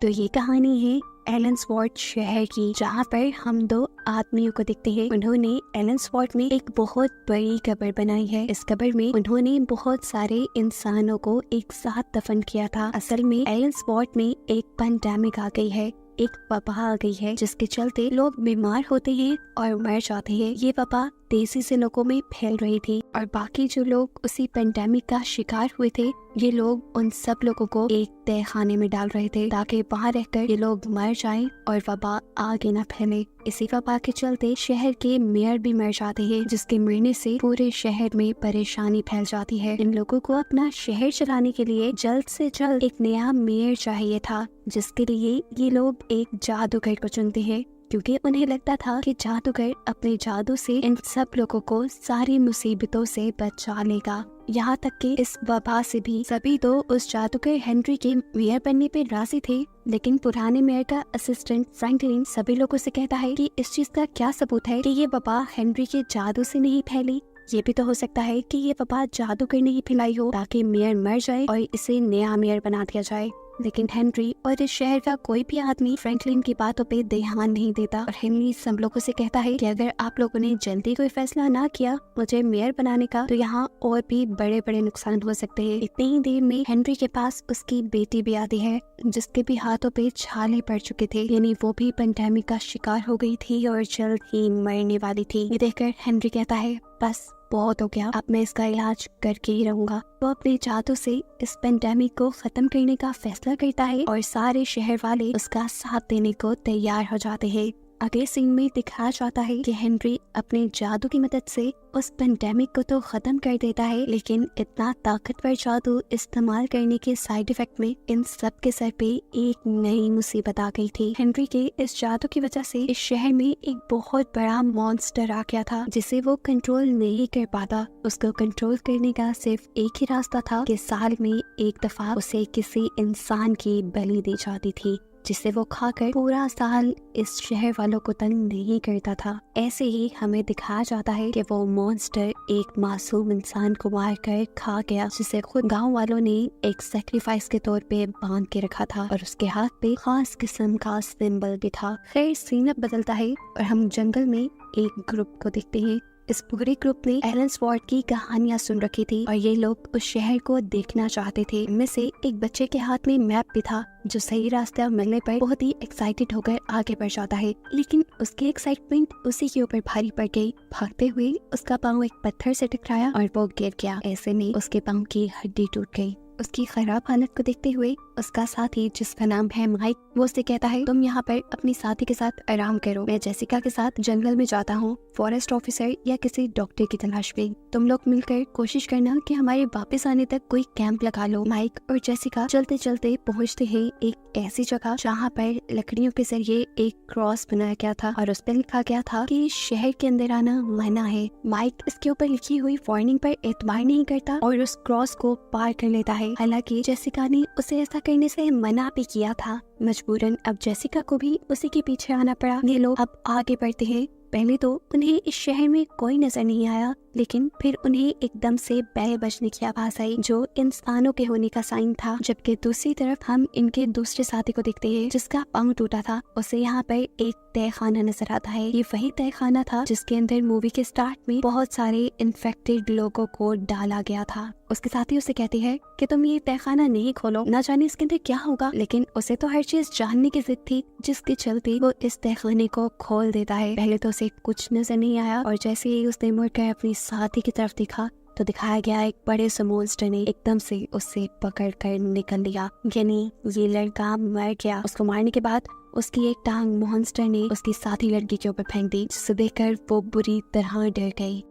तो ये कहानी है एलेंसवॉर्थ शहर की, जहाँ पर हम दो आदमियों को देखते हैं। उन्होंने एलेंसवॉर्थ में एक बहुत बड़ी कब्र बनाई है। इस कब्र में उन्होंने बहुत सारे इंसानों को एक साथ दफन किया था। असल में एलेंसवॉर्थ में एक पैंडेमिक आ गई है, एक वबा आ गई है, जिसके चलते लोग बीमार होते हैं और मर जाते हैं। ये वबा तेजी से लोगों में फैल रही थी और बाकी जो लोग उसी पेंडेमिक का शिकार हुए थे, ये लोग उन सब लोगों को एक तय खाने में डाल रहे थे ताकि वहाँ रहकर ये लोग मर जाएं और वबा आगे न फैले। इसी वबा के चलते शहर के मेयर भी मर जाते हैं, जिसके मरने से पूरे शहर में परेशानी फैल जाती है। इन लोगों को अपना शहर चलाने के लिए जल्द से जल्द एक नया मेयर चाहिए था, जिसके लिए ये लोग एक जादूगर को चुनते हैं, क्योंकि उन्हें लगता था कि जादूगर अपने जादू से इन सब लोगों को सारी मुसीबतों से बचा लेगा। यहाँ तक कि इस वबा से भी सभी तो उस जादूगर हेनरी के मेयर बनने पे राजी थे, लेकिन पुराने मेयर का असिस्टेंट फ्रैंकलिन सभी लोगों से कहता है कि इस चीज का क्या सबूत है कि ये वबा हेनरी के जादू से नहीं फैली। ये भी तो हो सकता है कि ये वबा जादूगर ने ही फैलाई हो ताकि मेयर मर जाए और इसे नया मेयर बना दिया जाए। लेकिन हेनरी और इस शहर का कोई भी आदमी फ्रैंकलिन की बातों पे ध्यान नहीं देता और हेनरी सब लोगों से कहता है कि अगर आप लोगों ने जल्दी कोई फैसला ना किया मुझे मेयर बनाने का, तो यहाँ और भी बड़े बड़े नुकसान हो सकते हैं। इतनी ही देर में हेनरी के पास उसकी बेटी भी आती है, जिसके भी हाथों पे छाले पड़ चुके थे, यानी वो भी पेंडेमिक का शिकार हो गई थी और जल्द ही मरने वाली थी। ये देखकर हेनरी कहता है बस बहुत हो गया, अब मैं इसका इलाज करके ही रहूंगा। वो अपने जादू से इस पेंडेमिक को खत्म करने का फैसला करता है और सारे शहर वाले उसका साथ देने को तैयार हो जाते हैं। अगले सीन में दिखाया जाता है कि हेनरी अपने जादू की मदद से उस पेंडेमिक को तो खत्म कर देता है, लेकिन इतना ताकतवर जादू इस्तेमाल करने के साइड इफेक्ट में इन सब के सर पे एक नई मुसीबत आ गई थी। हेनरी के इस जादू की वजह से इस शहर में एक बहुत बड़ा मॉन्स्टर आ गया था, जिसे वो कंट्रोल नहीं कर पाता। उसको कंट्रोल करने का सिर्फ एक ही रास्ता था कि साल में एक दफा उसे किसी इंसान की बलि दी जाती थी, जिसे वो खाकर पूरा साल इस शहर वालों को तंग नहीं करता था। ऐसे ही हमें दिखाया जाता है कि वो मॉन्स्टर एक मासूम इंसान को मार कर खा गया, जिसे खुद गांव वालों ने एक सैक्रिफाइस के तौर पे बांध के रखा था और उसके हाथ पे खास किस्म का सिंबल भी था। खैर सीन अब बदलता है और हम जंगल में एक ग्रुप को देखते हैं। इस पूरे ग्रुप ने एलेंसवॉर्थ की कहानियां सुन रखी थी और ये लोग उस शहर को देखना चाहते थे। इनमें से एक बच्चे के हाथ में मैप भी था, जो सही रास्ता मिलने पर बहुत ही एक्साइटेड होकर आगे बढ़ जाता है, लेकिन उसकी एक्साइटमेंट उसी के ऊपर भारी पड़ गई। भागते हुए उसका पाँव एक पत्थर से टकराया और वो गिर गया। ऐसे में उसके पाँव की हड्डी टूट गई। उसकी खराब हालत को देखते हुए उसका साथी, जिसका नाम है माइक, वो उससे कहता है तुम यहाँ पर अपनी साथी के साथ आराम करो, मैं जेसिका के साथ जंगल में जाता हूँ फॉरेस्ट ऑफिसर या किसी डॉक्टर की तलाश में। तुम लोग मिलकर कोशिश करना कि हमारे वापस आने तक कोई कैंप लगा लो। माइक और जेसिका चलते चलते पहुँचते हैं एक ऐसी जगह जहाँ पर लकड़ियों के जरिए एक क्रॉस बनाया गया था और उस पर लिखा गया था कि शहर के अंदर आना मना है। माइक इसके ऊपर लिखी हुई वार्निंग पर एतबार नहीं करता और उस क्रॉस को पार कर लेता है। हालांकि जेसिका ने उसे ऐसा करने से मना भी किया था। मजबूरन अब जेसिका को भी उसी के पीछे आना पड़ा। ये लोग अब आगे बढ़ते हैं। पहले तो उन्हें इस शहर में कोई नजर नहीं आया, लेकिन फिर उन्हें एकदम से बैल बजने की आवाज आई, जो इंसानों के होने का साइन था। जबकि दूसरी तरफ हम इनके दूसरे साथी को देखते हैं, जिसका पाँव टूटा था। उसे यहाँ पर एक तय खाना नजर आता है। ये वही तय खाना था जिसके अंदर मूवी के स्टार्ट में बहुत सारे इन्फेक्टेड लोगों को डाला गया था। उसके साथी उसे कहती है कि तुम ये तय खाना नहीं खोलो, ना जाने इसके अंदर क्या होगा। लेकिन उसे तो हर चीज जानने की जिद थी, जिसके चलते वो इस तय खाने को खोल देता है। पहले तो उसे कुछ नजर नहीं आया और जैसे ही उसने मुड़कर अपनी साथी की तरफ देखा तो दिखाया गया एक बड़े से मॉन्स्टर ने एकदम से उसे पकड़ कर निकल लिया। यानी ये लड़का मर गया। उसको मारने के बाद उसकी एक टांग मॉन्स्टर ने उसकी साथी लड़की के ऊपर फेंक दी, जिसे देखकर वो बुरी तरह डर गई।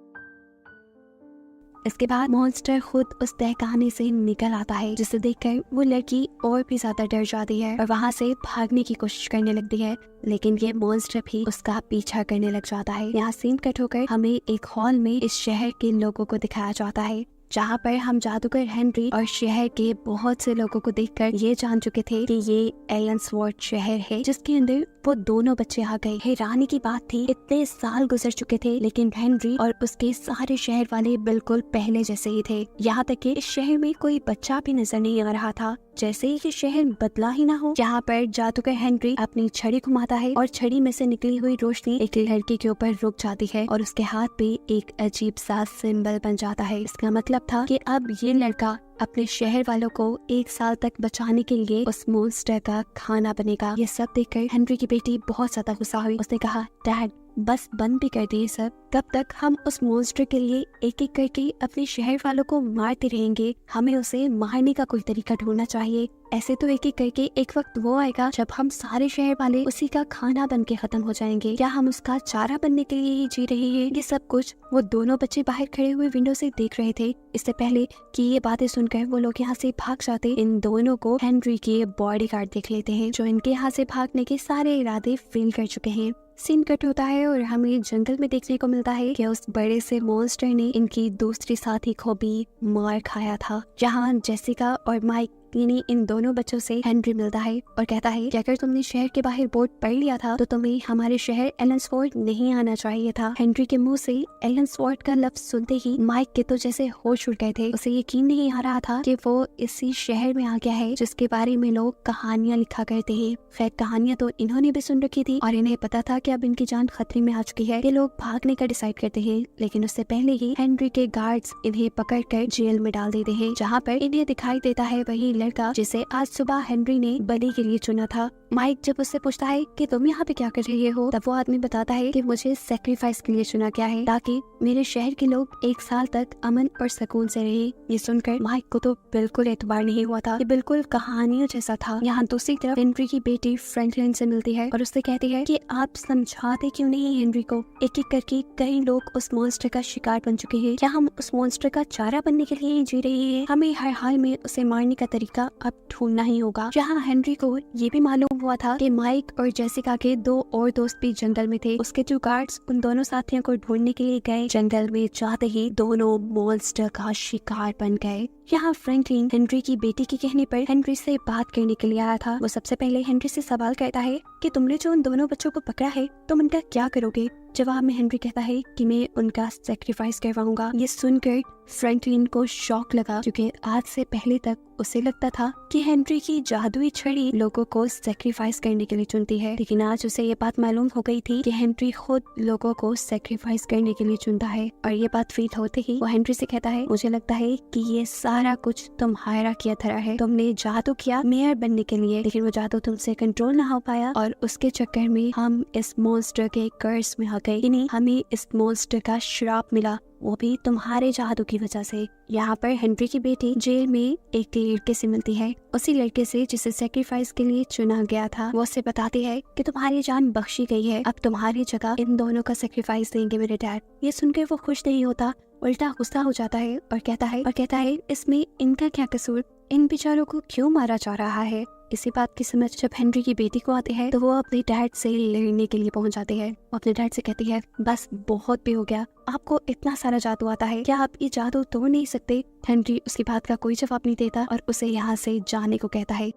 इसके बाद मॉन्स्टर खुद उस तहखाने से निकल आता है, जिसे देखकर वो लड़की और भी ज्यादा डर जाती है और वहाँ से भागने की कोशिश करने लगती है, लेकिन ये मॉन्स्टर भी उसका पीछा करने लग जाता है। यहाँ सीन कट होकर हमें एक हॉल में इस शहर के लोगों को दिखाया जाता है। जहाँ पर हम जादूगर हेनरी और शहर के बहुत से लोगों को देखकर ये जान चुके थे कि ये एलेंसवॉर्थ शहर है जिसके अंदर वो दोनों बच्चे आ गए। हैरानी की बात थी, इतने साल गुजर चुके थे लेकिन हेनरी और उसके सारे शहर वाले बिल्कुल पहले जैसे ही थे। यहाँ तक कि इस शहर में कोई बच्चा भी नजर नहीं आ रहा था, जैसे ही ये शहर बदला ही ना हो। यहाँ पर जादूगर हेनरी अपनी छड़ी घुमाता है और छड़ी में से निकली हुई रोशनी एक लड़की के ऊपर रुक जाती है और उसके हाथ पे एक अजीब सा सिंबल बन जाता है। इसका मतलब था कि अब ये लड़का अपने शहर वालों को 1 साल तक बचाने के लिए उस मॉन्स्टर का खाना बनेगा। ये सब देखकर हेनरी की बेटी बहुत ज्यादा गुस्सा हुई। उसने कहा, डैड बस बंद भी कर दिए सब, कब तक हम उस मॉन्स्टर के लिए एक एक करके अपने शहर वालों को मारते रहेंगे? हमें उसे मारने का कोई तरीका ढूंढना चाहिए। ऐसे तो एक एक करके एक वक्त वो आएगा जब हम सारे शहर वाले उसी का खाना बन के खत्म हो जाएंगे। क्या हम उसका चारा बनने के लिए ही जी रहे हैं? ये सब कुछ वो दोनों बच्चे बाहर खड़े हुए विंडो से देख रहे थे। इससे पहले कि ये बातें सुनकर वो लोग यहाँ से भाग जाते, इन दोनों को हेनरी के बॉडीगार्ड देख लेते हैं जो इनके यहाँ से भागने के सारे इरादे फेल कर चुके हैं। सीन कट होता है और हमें जंगल में देखने को मिलता है कि उस बड़े से मॉन्स्टर ने इनकी दूसरी साथी को भी मार खाया था। जहाँ जेसिका और माइक यानी इन दोनों बच्चों से हेनरी मिलता है और कहता है कि अगर तुमने शहर के बाहर बोर्ड पढ़ लिया था तो तुम्हें हमारे शहर एलेंसवॉर्थ नहीं आना चाहिए था। हेनरी के मुंह से एलेंसवॉर्थ का लफ्ज सुनते ही माइक के तो जैसे होश उड़ गए थे। उसे यकीन नहीं आ रहा था कि वो इसी शहर में आ गया है जिसके बारे में लोग कहानियां लिखा करते हैं। खैर कहानियां तो इन्होंने भी सुन रखी थी और इन्हें पता था कि अब इनकी जान खतरे में आ चुकी है। ये लोग भागने का डिसाइड करते हैं, लेकिन उससे पहले ही हेनरी के गार्ड्स इन्हें पकड़कर जेल में डाल देते हैं, जहाँ पर इन्हें दिखाई देता है वही लड़का जिसे आज सुबह हेनरी ने बलि के लिए चुना था। माइक जब उससे पूछता है कि तुम यहाँ पे क्या कर रहे हो, तब वो आदमी बताता है कि मुझे सैक्रिफाइस के लिए चुना गया है ताकि मेरे शहर के लोग 1 साल तक अमन और सुकून से रहे। ये सुनकर माइक को तो बिल्कुल एतबार नहीं हुआ था, ये बिल्कुल कहानियों जैसा था। यहाँ दूसरी तरफ हेनरी की बेटी फ्रैंकलिन से मिलती है और उससे कहती है कि आप समझाते क्यों नहीं हेनरी को? एक एक करके कई लोग उस मॉन्स्टर का शिकार बन चुके हैं। क्या हम उस मॉन्स्टर का चारा बनने के लिए ही जी रहे हैं? हमें हर हाल में उसे मारने का तरीका अब ढूंढना ही होगा। जहाँ हेनरी को ये भी मालूम हुआ था कि माइक और जेसिका के 2 और दोस्त भी जंगल में थे। उसके 2 गार्ड्स उन दोनों साथियों को ढूंढने के लिए गए। जंगल में जाते ही दोनों मॉन्स्टर का शिकार बन गए। यहाँ फ्रैंकलिन हेनरी की बेटी के कहने पर हेनरी से बात करने के लिए आया था। वो सबसे पहले हेनरी से सवाल करता है कि तुमने जो उन दोनों बच्चों को पकड़ा है तुम उनका क्या करोगे? जवाब में हेनरी कहता है कि मैं उनका सैक्रिफाइस करवाऊंगा। ये सुनकर फ्रैंकलिन को शॉक लगा, क्योंकि आज से पहले तक उसे लगता था कि हेनरी की जादुई छड़ी लोगों को सैक्रिफाइस करने के लिए चुनती है, लेकिन आज उसे ये बात मालूम हो गई थी कि हेनरी खुद लोगों को सैक्रिफाइस करने के लिए चुनता है। और ये बात फील होते ही वो हेनरी से कहता है, मुझे लगता है कि ये सारा कुछ तुम्हारा किया धरा है। तुमने जादू किया मेयर बनने के लिए, लेकिन वो जादू तुमसे कंट्रोल ना हो पाया और उसके चक्कर में हम इस मॉन्स्टर के कर्स में आ गए। यानी हमें इस मॉन्स्टर का श्राप मिला, वो भी तुम्हारे जादू की वजह से। यहाँ पर हेनरी की बेटी जेल में एक लड़के से मिलती है, उसी लड़के से जिसे सैक्रिफाइस के लिए चुना गया था। वो उससे बताती है कि तुम्हारी जान बख्शी गई है, अब तुम्हारी जगह इन दोनों का सैक्रिफाइस देंगे मेरे डैड। ये सुनकर वो खुश नहीं होता, उल्टा गुस्सा हो जाता है और कहता है इसमें इनका क्या कसूर, इन बेचारों को क्यों मारा जा रहा है? इसी बात की समझ जब हेनरी की बेटी को आती है तो वो अपने डैड से लड़ने के लिए पहुंच जाती है। वो अपने डैड से कहती है, बस बहुत भी हो गया, आपको इतना सारा जादू आता है, क्या आप ये जादू तोड़ नहीं सकते? हेनरी उसकी बात का कोई जवाब नहीं देता और उसे यहाँ से जाने को कहता है।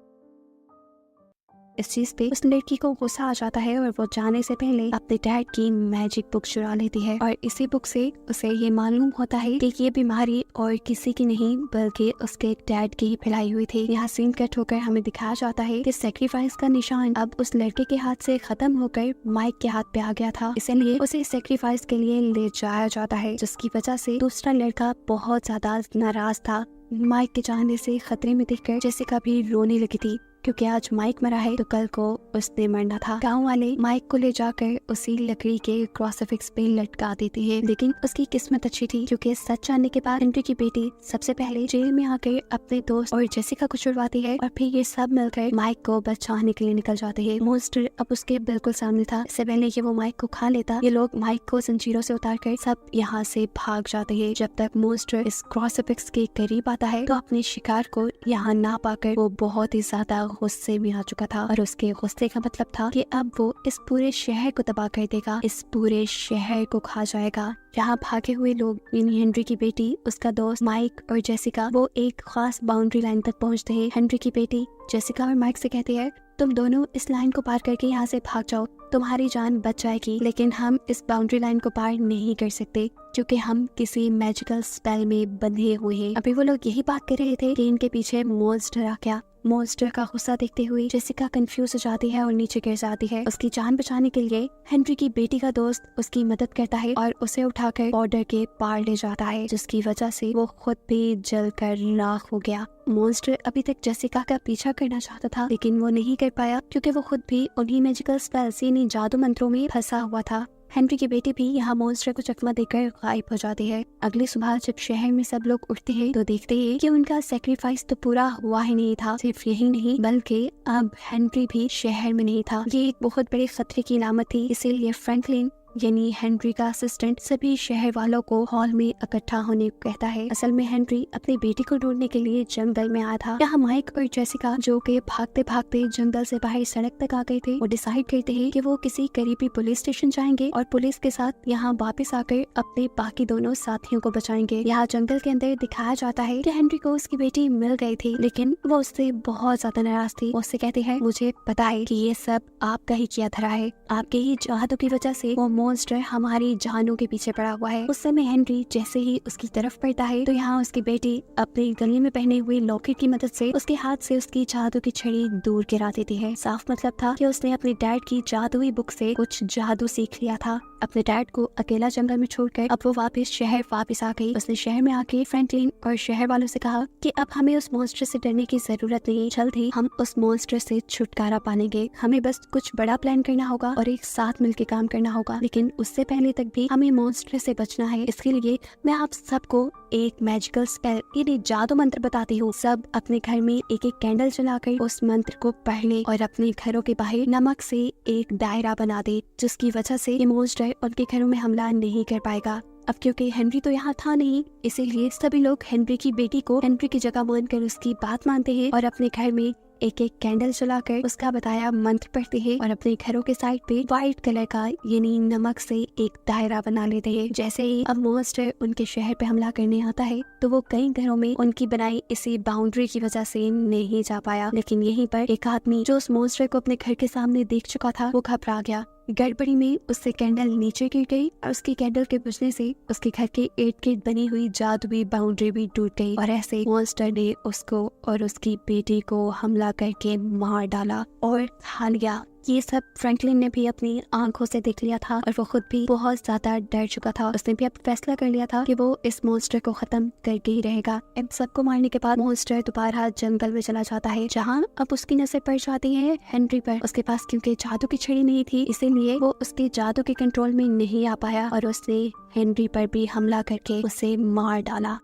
इस चीज पे उस लड़की को गुस्सा आ जाता है और वो जाने से पहले अपने डैड की मैजिक बुक चुरा लेती है और इसी बुक से उसे ये मालूम होता है कि ये बीमारी और किसी की नहीं बल्कि उसके डैड की ही फैलाई हुई थी। यहाँ सीन कट होकर हमें दिखाया जाता है कि सैक्रिफाइस का निशान अब उस लड़के के हाथ से खत्म होकर माइक के हाथ पे आ गया था, इसलिए उसे सैक्रिफाइस के लिए ले जाया जाता है, जिसकी वजह से दूसरा लड़का बहुत ज्यादा नाराज था। माइक के जाने से खतरे में देखकर जेसिका भी रोने लगी थी, क्योंकि आज माइक मरा है तो कल को उसने मरना था। गांव वाले माइक को ले जाकर उसी लकड़ी के क्रूसीफिक्स पे लटका देते हैं, लेकिन उसकी किस्मत अच्छी थी क्योंकि सच जानने के बाद हेनरी की बेटी सबसे पहले जेल में आकर अपने दोस्त और जेसिका को छुड़वाती है और फिर ये सब मिलकर माइक को बचाने के लिए निकल जाते हैं। मॉन्स्टर अब उसके बिल्कुल सामने था। इससे पहले कि वो माइक को खा लेता, ये लोग माइक को जंजीरों से उतारकर सब यहाँ से भाग जाते हैं। जब तक मॉन्स्टर इस क्रूसीफिक्स के करीब आता है तो अपने शिकार को यहाँ ना पाकर वो बहुत ही ज्यादा गुस्से में आ चुका था और उसके गुस्से का मतलब था कि अब वो इस पूरे शहर को तबाह कर देगा, इस पूरे शहर को खा जाएगा। यहाँ भागे हुए लोग यानी हेनरी की बेटी, उसका दोस्त माइक और जेसिका, वो एक खास बाउंड्री लाइन तक पहुँचते हैं। हेनरी की बेटी जेसिका और माइक से कहती है, तुम दोनों इस लाइन को पार करके यहाँ से भाग जाओ, तुम्हारी जान बच जाएगी। लेकिन हम इस बाउंड्री लाइन को पार नहीं कर सकते क्योंकि हम किसी मैजिकल स्पेल में बंधे हुए हैं। अभी वो लोग यही बात कर रहे थे कि इनके पीछे मॉन्स्टर आ गया। मॉन्स्टर का गुस्सा देखते हुए जेसिका कंफ्यूज हो जाती है और नीचे गिर जाती है। उसकी जान बचाने के लिए हेनरी की बेटी का दोस्त उसकी मदद करता है और उसे उठाकर बॉर्डर के पार ले जाता है, जिसकी वजह से वो खुद भी जलकर राख हो गया। मॉन्स्टर अभी तक जेसिका का पीछा करना चाहता था लेकिन वो नहीं कर पाया क्योंकि वो खुद भी उन्हीं मैजिकल स्पेल्स यानी जादू मंत्रों में फंसा हुआ था। हेनरी की बेटी भी यहाँ मॉन्स्टर को चकमा देकर गायब हो जाती है। अगली सुबह जब शहर में सब लोग उठते हैं तो देखते हैं कि उनका सेक्रीफाइस तो पूरा हुआ ही नहीं था। सिर्फ यही नहीं बल्कि अब हेनरी भी शहर में नहीं था। ये एक बहुत बड़े खतरे की अलामत थी, इसीलिए फ्रैंकलिन यानी हेनरी का असिस्टेंट सभी शहर वालों को हॉल में इकट्ठा होने को कहता है। असल में हेनरी अपनी बेटी को ढूंढने के लिए जंगल में आया था। यहाँ माइक और जेसिका जो के भागते भागते जंगल से बाहर सड़क तक आ गए थे, वो डिसाइड करते हैं कि वो किसी करीबी पुलिस स्टेशन जाएंगे और पुलिस के साथ यहाँ वापस आकर अपने बाकी दोनों साथियों को बचाएंगे। यहाँ जंगल के अंदर दिखाया जाता है कि हेनरी को उसकी बेटी मिल गई थी लेकिन वो उससे बहुत ज्यादा नाराज थी। वो उससे कहती है, मुझे पता है कि ये सब आपका ही किया धरा है, आपके ही जादू की वजह से वो मॉन्स्टर हमारी जानों के पीछे पड़ा हुआ है। उस समय हेनरी जैसे ही उसकी तरफ बढ़ता है तो यहाँ उसकी बेटी अपने गले में पहने हुए लॉकेट की मदद से उसके हाथ से उसकी जादू की छड़ी दूर गिरा देती है। साफ मतलब था कि उसने अपने डैड की जादुई बुक से कुछ जादू सीख लिया था। अपने डैड को अकेला जंगल में छोड़कर अब वो वापस आ गई। उसने शहर में आके फ्रैंकलिन और शहर वालों से कहा कि अब हमें उस मॉन्स्टर से डरने की जरूरत नहीं, जल्द ही हम उस मॉन्स्टर से छुटकारा पाएंगे। हमें बस कुछ बड़ा प्लान करना होगा और एक साथ मिलकर काम करना होगा, लेकिन उससे पहले तक भी हमें मॉन्स्टर से बचना है। इसके लिए मैं आप सबको एक मैजिकल स्पेल यानी जादू मंत्र बताती हूँ। सब अपने घर में एक एक कैंडल जलाकर उस मंत्र को पढ़ ले और अपने घरों के बाहर नमक से एक दायरा बना दे, जिसकी वजह से ये मॉन्स्टर उनके घरों में हमला नहीं कर पाएगा। अब क्योंकि हेनरी तो यहाँ था नहीं, इसीलिए सभी लोग हेनरी की बेटी को हेनरी की जगह मानकर उसकी बात मानते हैं और अपने घर में एक एक कैंडल जलाकर उसका बताया मंत्र पढ़ते हैं और अपने घरों के साइड पे व्हाइट कलर का यानी नमक से एक दायरा बना लेते हैं। जैसे ही अब मॉन्स्टर उनके शहर पे हमला करने आता है तो वो कई घरों में उनकी बनाई इसी बाउंड्री की वजह से नहीं जा पाया। लेकिन यहीं पर एक आदमी जो उस मॉन्स्टर को अपने घर के सामने देख चुका था वो घबरा गया। गड़बड़ी में उससे कैंडल नीचे गिर गई और उसकी कैंडल के बुझने से उसके घर के इर्द गिर्द बनी हुई जादुई बाउंड्री भी टूट गई और ऐसे मॉन्स्टर ने उसको और उसकी बेटी को हमला करके मार डाला और खा लिया। ये सब फ्रैंकलिन ने भी अपनी आंखों से देख लिया था और वो खुद भी बहुत ज्यादा डर चुका था। उसने भी अब फैसला कर लिया था कि वो इस मॉन्स्टर को खत्म करके ही रहेगा। इन सबको मारने के बाद मॉन्स्टर दोबारा जंगल में चला जाता है, जहाँ अब उसकी नजर पड़ जाती है हेनरी पर। उसके पास क्योंकि जादू की छड़ी नहीं थी इसीलिए वो उसके जादू के कंट्रोल में नहीं आ पाया और उसने हेनरी पर भी हमला करके उसे मार डाला।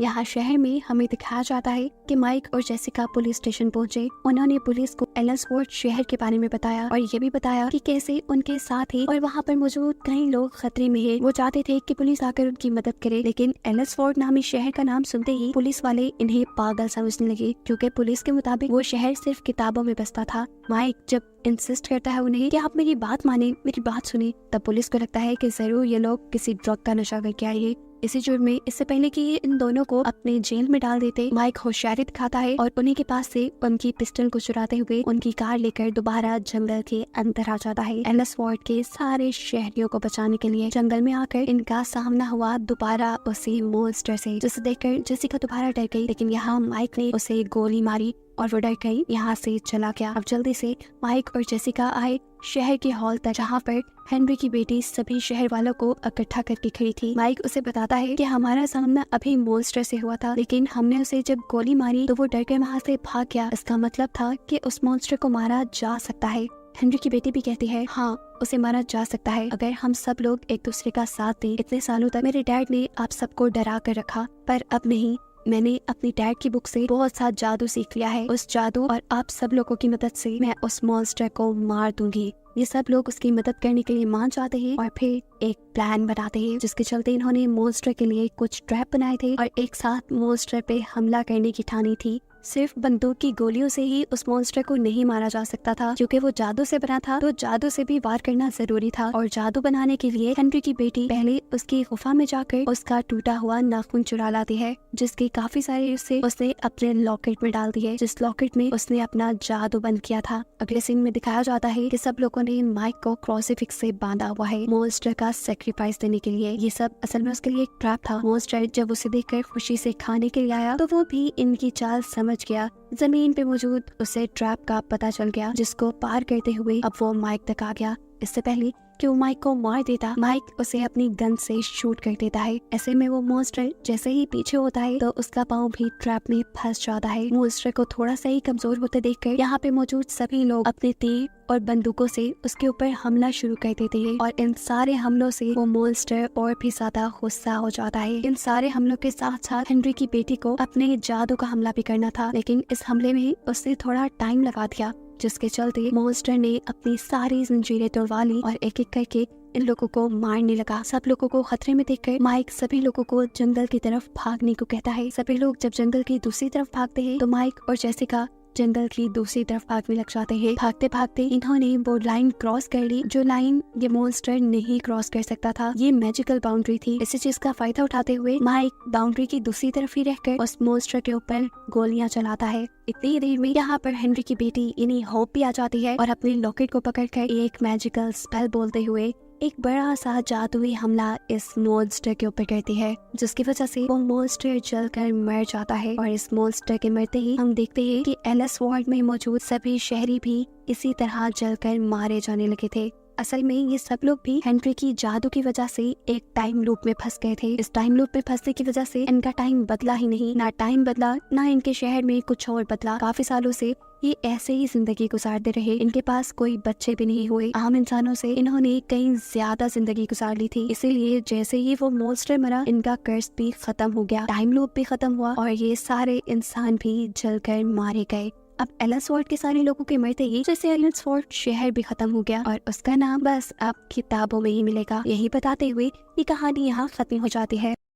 यहाँ शहर में हमें दिखाया जाता है कि माइक और जेसिका पुलिस स्टेशन पहुंचे। उन्होंने पुलिस को एलेंसवॉर्थ शहर के बारे में बताया और ये भी बताया कि कैसे उनके साथ ही और वहाँ पर मौजूद कई लोग खतरे में हैं। वो चाहते थे कि पुलिस आकर उनकी मदद करे, लेकिन एलेंसवॉर्थ नामी शहर का नाम सुनते ही पुलिस वाले इन्हें पागल समझने लगे, क्योंकि पुलिस के मुताबिक वो शहर सिर्फ किताबों में बसता था। माइक जब इंसिस्ट करता है उन्हें कि आप मेरी बात माने, मेरी बात सुने, तब पुलिस को लगता है कि जरूर ये लोग किसी ड्रग का नशा करके आए हैं। इसी जुर्म में इससे पहले कि ये इन दोनों को अपने जेल में डाल देते, माइक होशियारी दिखाता है और उन्हीं के पास से उनकी पिस्टल को चुराते हुए उनकी कार लेकर दोबारा जंगल के अंदर आ जाता है। एलेंसवॉर्थ के सारे शहरियों को बचाने के लिए जंगल में आकर इनका सामना हुआ दोबारा उसी मॉन्स्टर से, जिसे देखकर जेसिका दोबारा डर गई, लेकिन यहाँ माइक ने उसे गोली मारी और वो डर गई, यहाँ से चला गया। अब जल्दी से माइक और जेसिका आए शहर के हॉल तक, जहाँ पर हेनरी की बेटी सभी शहर वालों को इकट्ठा करके खड़ी थी। माइक उसे बताता है कि हमारा सामना अभी मॉन्स्टर से हुआ था, लेकिन हमने उसे जब गोली मारी तो वो डर के वहाँ से भाग गया। इसका मतलब था कि उस मॉन्स्टर को मारा जा सकता है। हेनरी की बेटी भी कहती है, हाँ उसे मारा जा सकता है अगर हम सब लोग एक दूसरे का साथ दें। इतने सालों तक मेरे डैड ने आप सबको डरा कर रखा, पर अब नहीं। मैंने अपनी डैड की बुक से बहुत सा जादू सीख लिया है। उस जादू और आप सब लोगों की मदद से मैं उस मॉन्स्टर को मार दूंगी। ये सब लोग उसकी मदद करने के लिए मान जाते हैं और फिर एक प्लान बनाते हैं, जिसके चलते इन्होंने मॉन्स्टर के लिए कुछ ट्रैप बनाए थे और एक साथ मॉन्स्टर पे हमला करने की ठानी थी। सिर्फ बंदूक की गोलियों से ही उस मॉन्स्टर को नहीं मारा जा सकता था, क्योंकि वो जादू से बना था, तो जादू से भी वार करना जरूरी था। और जादू बनाने के लिए हेनरी की बेटी पहले उसकी गुफा में जाकर उसका टूटा हुआ नाखून चुरा लाती है, जिसके काफी सारे हिस्से उसने अपने लॉकेट में डाल दिए, जिस लॉकेट में उसने अपना जादू बंद किया था। अगले सीन में दिखाया जाता है कि सब लोगों ने माइक को क्रूसीफिक्स से बांधा हुआ है मॉन्स्टर का सेक्रीफाइस देने के लिए। ये सब असल में उसके लिए एक ट्रैप था। मॉन्स्टर जब उसे देखकर खुशी से खाने के लिए आया तो वो भी इनकी चाल समझ गया। जमीन पे मौजूद उसे ट्रैप का पता चल गया, जिसको पार करते हुए अब वो माइक तक आ गया। इससे पहले कि वो माइक को मार देता, माइक उसे अपनी गन से शूट कर देता है। ऐसे में वो मॉन्स्टर जैसे ही पीछे होता है तो उसका पाँव भी ट्रैप में फंस जाता है। मॉन्स्टर को थोड़ा सा ही कमजोर होते देखकर यहाँ पे मौजूद सभी लोग अपने तीर और बंदूकों से उसके ऊपर हमला शुरू कर देते हैं, और इन सारे हमलों से वो मॉन्स्टर और भी ज्यादा गुस्सा हो जाता है। इन सारे हमलों के साथ साथ हेनरी की बेटी को अपने जादू का हमला भी करना था, लेकिन इस हमले में उसने थोड़ा टाइम लगा दिया, जिसके चलते मॉन्स्टर ने अपनी सारी जंजीरें तोड़वा ली और एक एक करके इन लोगों को मारने लगा। सब लोगों को खतरे में देखकर माइक सभी लोगों को जंगल की तरफ भागने को कहता है। सभी लोग जब जंगल की दूसरी तरफ भागते हैं तो माइक और जेसिका जंगल की दूसरी तरफ भागने लग जाते हैं। भागते भागते इन्होंने वो लाइन क्रॉस कर ली, जो लाइन ये मॉन्स्टर नहीं क्रॉस कर सकता था। ये मैजिकल बाउंड्री थी। इसी चीज का फायदा उठाते हुए माइक बाउंड्री की दूसरी तरफ ही रहकर उस मॉन्स्टर के ऊपर गोलियां चलाता है। इतनी ही देर में यहाँ पर हेनरी की बेटी इन्हीं होप भी आ जाती है और अपने लॉकेट को पकड़कर एक मैजिकल स्पेल बोलते हुए एक बड़ा सा जादुई हमला इस मॉन्स्टर के ऊपर करती है, जिसकी वजह से वो मॉन्स्टर जलकर मर जाता है। और इस मॉन्स्टर के मरते ही हम देखते हैं कि एलिस वार्ड में मौजूद सभी शहरी भी इसी तरह जलकर मारे जाने लगे थे। असल में ये सब लोग भी हेनरी की जादू की वजह से एक टाइम लूप में फंस गए थे। इस टाइम लूप में फंसने की वजह से इनका टाइम बदला ही नहीं, ना टाइम बदला ना इनके शहर में कुछ और बदला। काफी सालों से ये ऐसे ही जिंदगी गुजारते रहे। इनके पास कोई बच्चे भी नहीं हुए। आम इंसानों से इन्होंने कहीं ज्यादा जिंदगी गुजार ली थी। इसीलिए जैसे ही वो मॉन्स्टर मरा, इनका कर्ज भी खत्म हो गया, टाइम लूप भी खत्म हुआ और ये सारे इंसान भी जलकर मारे गए। अब एलिस वार्ड के सारे लोगों के मरते ही जैसे एलिस वार्ड शहर भी खत्म हो गया और उसका नाम बस अब किताबों में ही मिलेगा। यही बताते हुए ये कहानी यहाँ खत्म हो जाती है।